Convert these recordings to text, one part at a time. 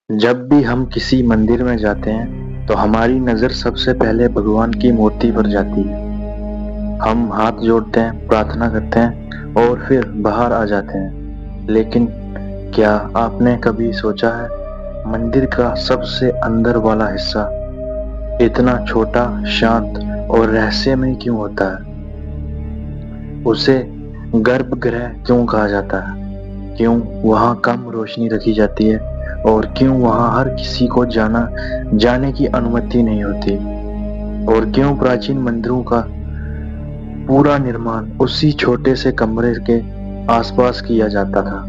जब भी हम किसी मंदिर में जाते हैं तो हमारी नज़र सबसे पहले भगवान की मूर्ति पर जाती है। हम हाथ जोड़ते हैं, प्रार्थना करते हैं और फिर बाहर आ जाते हैं। लेकिन क्या आपने कभी सोचा है, मंदिर का सबसे अंदर वाला हिस्सा इतना छोटा, शांत और रहस्यमय क्यों होता है? उसे गर्भगृह क्यों कहा जाता है? क्यों वहाँ कम रोशनी रखी जाती है और क्यों वहाँ हर किसी को जाने की अनुमति नहीं होती? और क्यों प्राचीन मंदिरों का पूरा निर्माण उसी छोटे से कमरे के आसपास किया जाता था?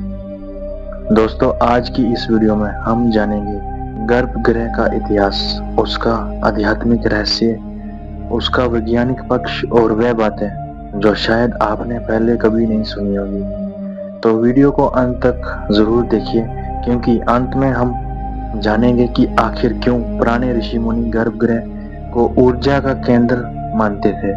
दोस्तों, आज की इस वीडियो में हम जानेंगे गर्भगृह का इतिहास, उसका आध्यात्मिक रहस्य, उसका वैज्ञानिक पक्ष और वह बातें जो शायद आपने पहले कभी नहीं सुनी होगी। तो वीडियो को अंत तक जरूर देखिए, क्योंकि अंत में हम जानेंगे कि आखिर क्यों पुराने ऋषि मुनि गर्भगृह को ऊर्जा का केंद्र मानते थे।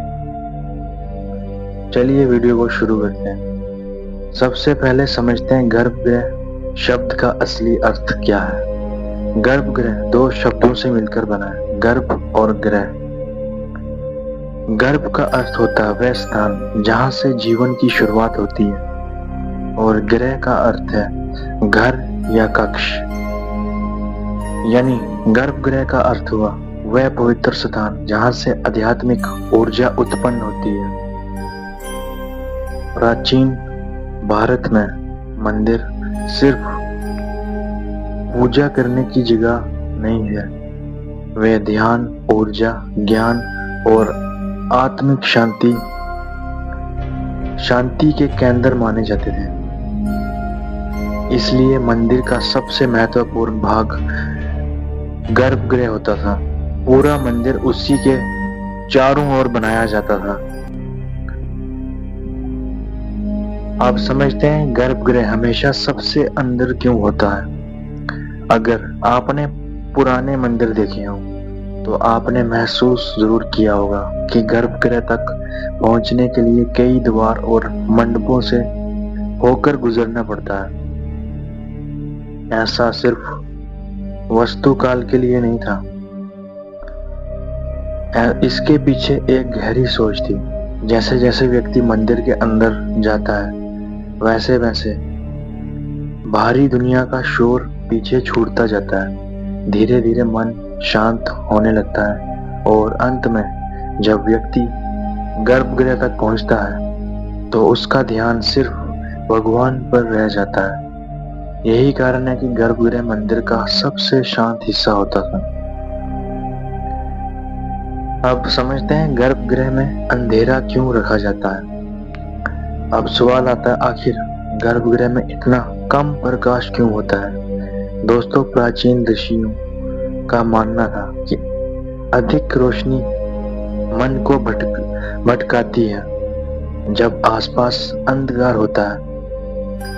चलिए वीडियो को शुरू करते हैं। सबसे पहले समझते हैं गर्भगृह शब्द का असली अर्थ क्या है। गर्भगृह दो शब्दों से मिलकर बना है, गर्भ और गृह। गर्भ का अर्थ होता है वह स्थान जहाँ से जीवन की शुरुआत होती है, और गृह का अर्थ है घर या कक्ष। यानी गर्भगृह का अर्थ हुआ वह पवित्र स्थान जहाँ से आध्यात्मिक ऊर्जा उत्पन्न होती है। प्राचीन भारत में मंदिर सिर्फ पूजा करने की जगह नहीं है, वे ध्यान, ऊर्जा, ज्ञान और आत्मिक शांति के केंद्र माने जाते थे। इसलिए मंदिर का सबसे महत्वपूर्ण भाग गर्भगृह होता था। पूरा मंदिर उसी के चारों ओर बनाया जाता था। आप समझते हैं गर्भगृह हमेशा सबसे अंदर क्यों होता है? अगर आपने पुराने मंदिर देखे हों तो आपने महसूस जरूर किया होगा कि गर्भगृह तक पहुंचने के लिए कई द्वार और मंडपों से होकर गुजरना पड़ता है। ऐसा सिर्फ वास्तुकाल के लिए नहीं था, इसके पीछे एक गहरी सोच थी। जैसे जैसे व्यक्ति मंदिर के अंदर जाता है, वैसे वैसे बाहरी दुनिया का शोर पीछे छूटता जाता है। धीरे धीरे मन शांत होने लगता है और अंत में जब व्यक्ति गर्भगृह तक पहुंचता है तो उसका ध्यान सिर्फ भगवान पर रह जाता है। यही कारण है कि गर्भगृह मंदिर का सबसे शांत हिस्सा होता था। अब समझते हैं गर्भगृह में अंधेरा क्यों रखा जाता है। अब सवाल आता है, आखिर गर्भगृह में इतना कम प्रकाश क्यों होता है? दोस्तों, प्राचीन ऋषियों का मानना था कि अधिक रोशनी मन को भटकाती है। जब आसपास अंधकार होता है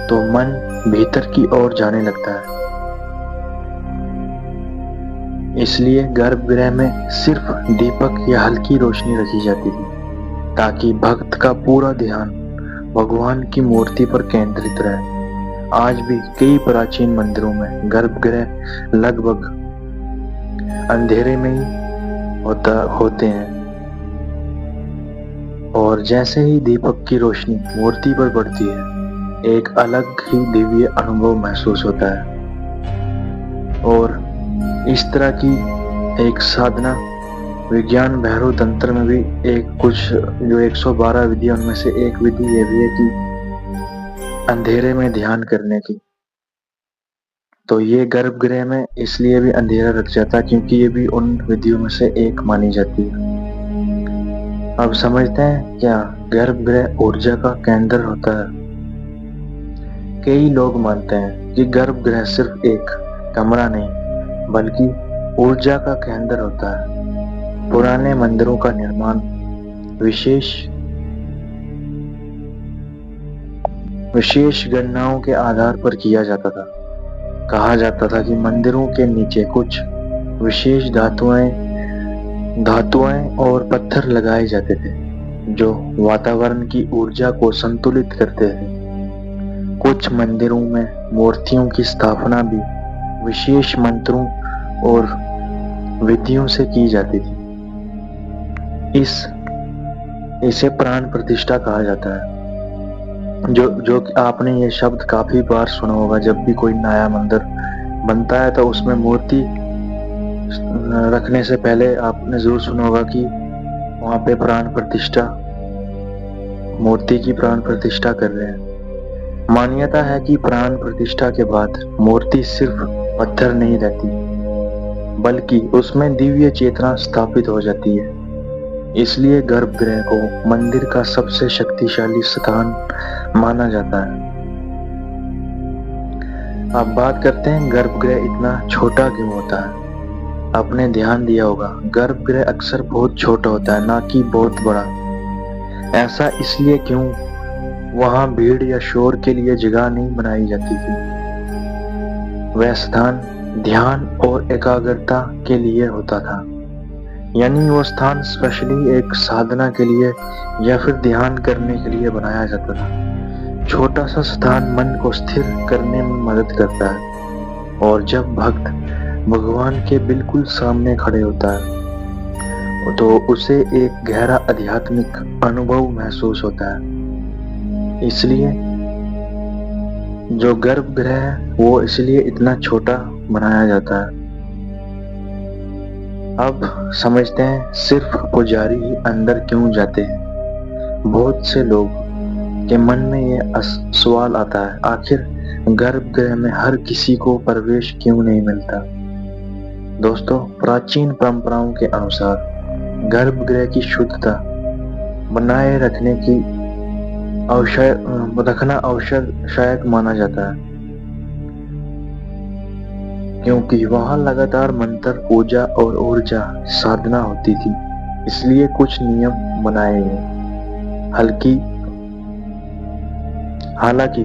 तो मन भीतर की ओर जाने लगता है। इसलिए गर्भगृह में सिर्फ दीपक या हल्की रोशनी रखी जाती थी, ताकि भक्त का पूरा ध्यान भगवान की मूर्ति पर केंद्रित रहे। आज भी कई प्राचीन मंदिरों में गर्भगृह लगभग अंधेरे में ही होते हैं, और जैसे ही दीपक की रोशनी मूर्ति पर पड़ती है, एक अलग ही दिव्य अनुभव महसूस होता है। और इस तरह की एक साधना विज्ञान भैरव तंत्र में भी जो 112 विधियां, उनमें से एक विधि ये भी है कि अंधेरे में ध्यान करने की। तो ये गर्भगृह में इसलिए भी अंधेरा रख जाता है क्योंकि ये भी उन विधियों में से एक मानी जाती है। अब समझते हैं क्या गर्भगृह ऊर्जा का केंद्र होता है। कई लोग मानते हैं कि गर्भगृह सिर्फ एक कमरा नहीं बल्कि ऊर्जा का केंद्र होता है। पुराने मंदिरों का निर्माण विशेष गणनाओं के आधार पर किया जाता था। कहा जाता था कि मंदिरों के नीचे कुछ विशेष धातुएं और पत्थर लगाए जाते थे जो वातावरण की ऊर्जा को संतुलित करते थे। कुछ मंदिरों में मूर्तियों की स्थापना भी विशेष मंत्रों और विधियों से की जाती थी। इसे प्राण प्रतिष्ठा कहा जाता है। जो कि आपने ये शब्द काफी बार सुना होगा। जब भी कोई नया मंदिर बनता है तो उसमें मूर्ति रखने से पहले आपने जरूर सुना होगा कि वहां पे प्राण प्रतिष्ठा, मूर्ति की प्राण प्रतिष्ठा कर रहे हैं। मान्यता है कि प्राण प्रतिष्ठा के बाद मूर्ति सिर्फ पत्थर नहीं रहती, बल्कि उसमें दिव्य चेतना स्थापित हो जाती है। इसलिए गर्भगृह को मंदिर का सबसे शक्तिशाली स्थान माना जाता है। अब बात करते हैं गर्भगृह इतना छोटा क्यों होता है। आपने ध्यान दिया होगा, गर्भगृह अक्सर बहुत छोटा होता है, ना कि बहुत बड़ा। ऐसा इसलिए क्यों? वहां भीड़ या शोर के लिए जगह नहीं बनाई जाती थी। वह स्थान ध्यान और एकाग्रता के लिए होता था। यानी वो स्थान स्पेशली एक साधना के लिए या फिर ध्यान करने के लिए बनाया जाता था। छोटा सा स्थान मन को स्थिर करने में मदद करता है, और जब भक्त भगवान के बिल्कुल सामने खड़े होता है तो उसे एक गहरा आध्यात्मिक अनुभव महसूस होता है। इसलिए जो गर्भगृह है वो इसलिए इतना छोटा बनाया जाता है। अब समझते हैं सिर्फ पुजारी ही अंदर क्यों जाते हैं। बहुत से लोग के मन में ये सवाल आता है, आखिर गर्भगृह में हर किसी को प्रवेश क्यों नहीं मिलता। दोस्तों, प्राचीन परंपराओं के अनुसार गर्भगृह की शुद्धता बनाए रखना आवश्यक माना जाता है, क्योंकि वहां लगातार मंत्र, पूजा और ऊर्जा साधना होती थी। इसलिए कुछ नियम बनाए गए। हालांकि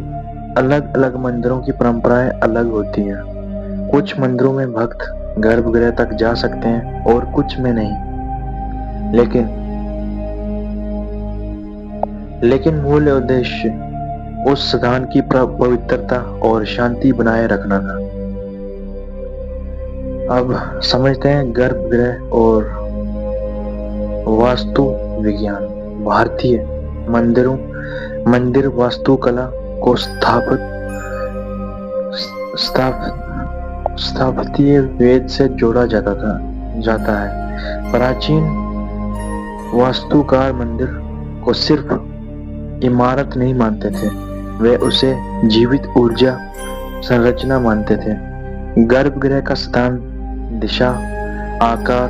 अलग अलग मंदिरों की परंपराएं अलग होती हैं। कुछ मंदिरों में भक्त गर्भगृह तक जा सकते हैं और कुछ में नहीं। लेकिन मूल उद्देश्य उस स्थान की पवित्रता और शांति बनाए रखना था। अब समझते हैं गर्भगृह और वास्तु विज्ञान। भारतीय मंदिर वास्तुकला को स्थापत्य वेद से जोड़ा जाता है। प्राचीन वास्तुकार मंदिर को सिर्फ इमारत नहीं मानते थे, वे उसे जीवित ऊर्जा संरचना मानते थे। गर्भगृह का स्थान, दिशा, आकार,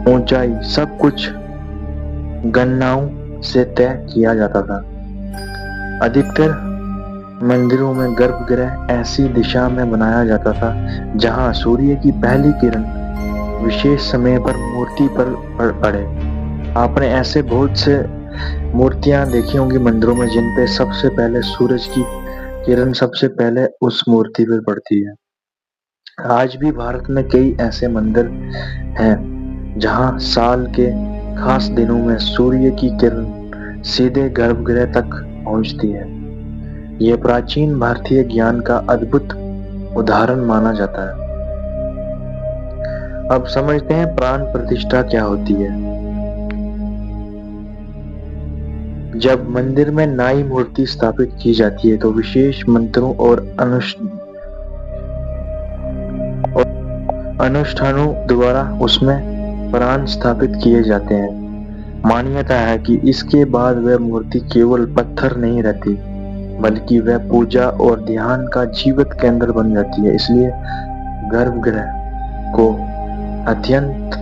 ऊंचाई सब कुछ गणनाओं से तय किया जाता था। अधिकतर मंदिरों में गर्भगृह ऐसी दिशा में बनाया जाता था जहां सूर्य की पहली किरण विशेष समय पर मूर्ति पर पड़े। आपने ऐसे बहुत से मूर्तियां देखी होंगी मंदिरों में जिन पे सबसे पहले सूरज की किरण सबसे पहले उस मूर्ति पर पड़ती है। आज भी भारत में कई ऐसे मंदिर हैं जहां साल के खास दिनों में सूर्य की किरण सीधे गर्भगृह तक पहुंचती है। यह प्राचीन भारतीय ज्ञान का अद्भुत उदाहरण माना जाता है। अब समझते हैं प्राण प्रतिष्ठा क्या होती है। जब मंदिर में नई मूर्ति स्थापित की जाती है तो विशेष मंत्रों और अनुष्ठानों द्वारा उसमें प्राण स्थापित किए जाते हैं। मान्यता है कि इसके बाद वह मूर्ति केवल पत्थर नहीं रहती, बल्कि वह पूजा और ध्यान का जीवित केंद्र बन जाती है। इसलिए गर्भगृह को अत्यंत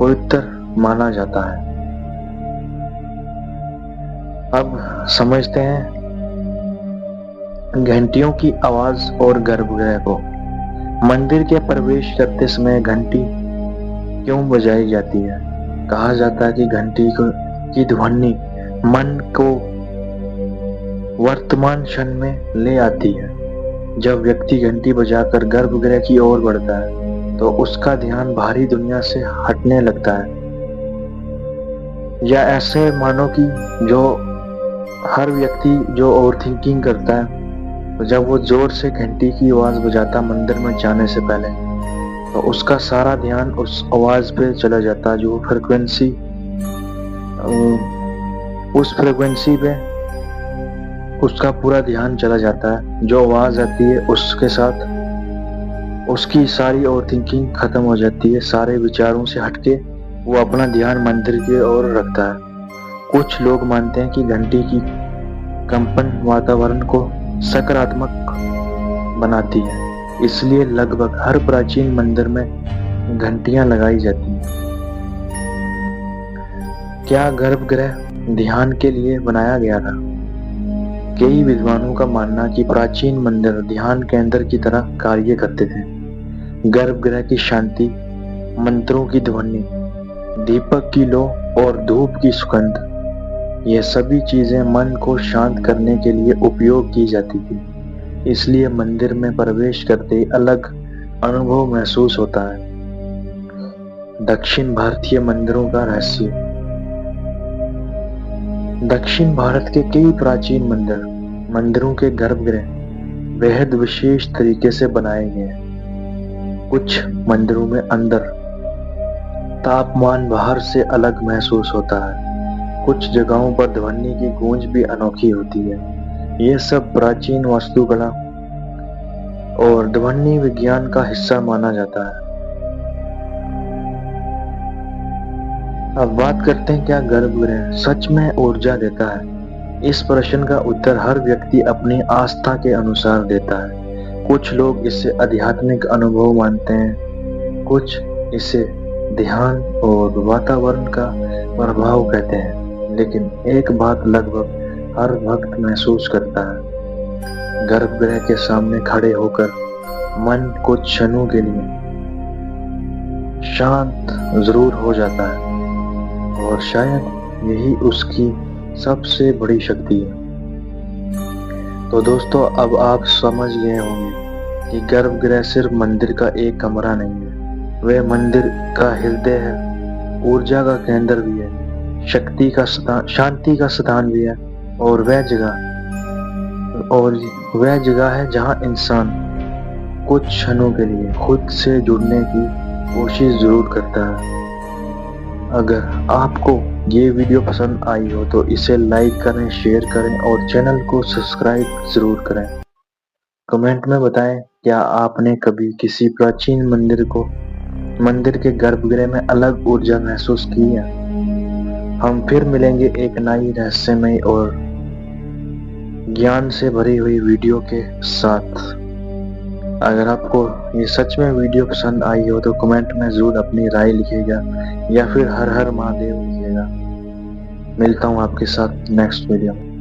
पवित्र माना जाता है। अब समझते हैं घंटियों की आवाज और गर्भगृह को। मंदिर के प्रवेश करते समय घंटी क्यों बजाई जाती है? कहा जाता है कि घंटी की ध्वनि मन को वर्तमान क्षण में ले आती है। जब व्यक्ति घंटी बजाकर गर्भगृह की ओर बढ़ता है तो उसका ध्यान बाहरी दुनिया से हटने लगता है। या ऐसे मानो कि जो हर व्यक्ति जो ओवर थिंकिंग करता है, तो जब वो जोर से घंटी की आवाज बजाता मंदिर में जाने से पहले तो उसका सारा ध्यान उस आवाज पे चला जाता है, जो फ्रिक्वेंसी, उस फ्रिक्वेंसी पे उसका पूरा ध्यान चला जाता है। जो आवाज आती है उसके साथ उसकी सारी ओवर थिंकिंग खत्म हो जाती है, सारे विचारों से हटके वो अपना ध्यान मंदिर की ओर रखता है। कुछ लोग मानते हैं कि घंटी की कंपन वातावरण को सकारात्मक बनाती है, इसलिए लगभग हर प्राचीन मंदिर में घंटियां लगाई जाती हैं। क्या गर्भगृह ध्यान के लिए बनाया गया था? कई विद्वानों का मानना कि प्राचीन मंदिर ध्यान केंद्र की तरह कार्य करते थे। गर्भगृह की शांति, मंत्रों की ध्वनि, दीपक की लो और धूप की सुगंध, ये सभी चीजें मन को शांत करने के लिए उपयोग की जाती थी। इसलिए मंदिर में प्रवेश करते ही अलग अनुभव महसूस होता है। दक्षिण भारतीय मंदिरों का रहस्य। दक्षिण भारत के कई प्राचीन मंदिरों के गर्भगृह बेहद विशेष तरीके से बनाए गए हैं। कुछ मंदिरों में अंदर तापमान बाहर से अलग महसूस होता है। कुछ जगहों पर ध्वनि की गूंज भी अनोखी होती है। ये सब प्राचीन वास्तुकला और ध्वनि विज्ञान का हिस्सा माना जाता है। अब बात करते हैं, क्या गर्भगृह सच में ऊर्जा देता है? इस प्रश्न का उत्तर हर व्यक्ति अपनी आस्था के अनुसार देता है। कुछ लोग इसे आध्यात्मिक अनुभव मानते हैं, कुछ इसे ध्यान और वातावरण का प्रभाव कहते हैं। लेकिन एक बात लगभग हर भक्त महसूस करता है, गर्भगृह के सामने खड़े होकर मन कुछ क्षणों के लिए शांत जरूर हो जाता है, और शायद यही उसकी सबसे बड़ी शक्ति है। तो दोस्तों, अब आप समझ गए होंगे कि गर्भगृह सिर्फ मंदिर का एक कमरा नहीं है, वह मंदिर का हृदय है, ऊर्जा का केंद्र भी है, शक्ति का शांति का स्थान भी है, और वह जगह है जहां इंसान कुछ क्षणों के लिए खुद से जुड़ने की कोशिश जरूर करता है। अगर आपको ये वीडियो पसंद आई हो तो इसे लाइक करें, शेयर करें और चैनल को सब्सक्राइब जरूर करें। कमेंट में बताएं, क्या आपने कभी किसी प्राचीन मंदिर के गर्भगृह में अलग ऊर्जा महसूस की है? हम फिर मिलेंगे एक नई रहस्यमय और ज्ञान से भरी हुई वीडियो के साथ। अगर आपको ये सच में वीडियो पसंद आई हो तो कमेंट में जरूर अपनी राय लिखिएगा, या फिर हर हर महादेव लिखिएगा। मिलता हूँ आपके साथ नेक्स्ट वीडियो में।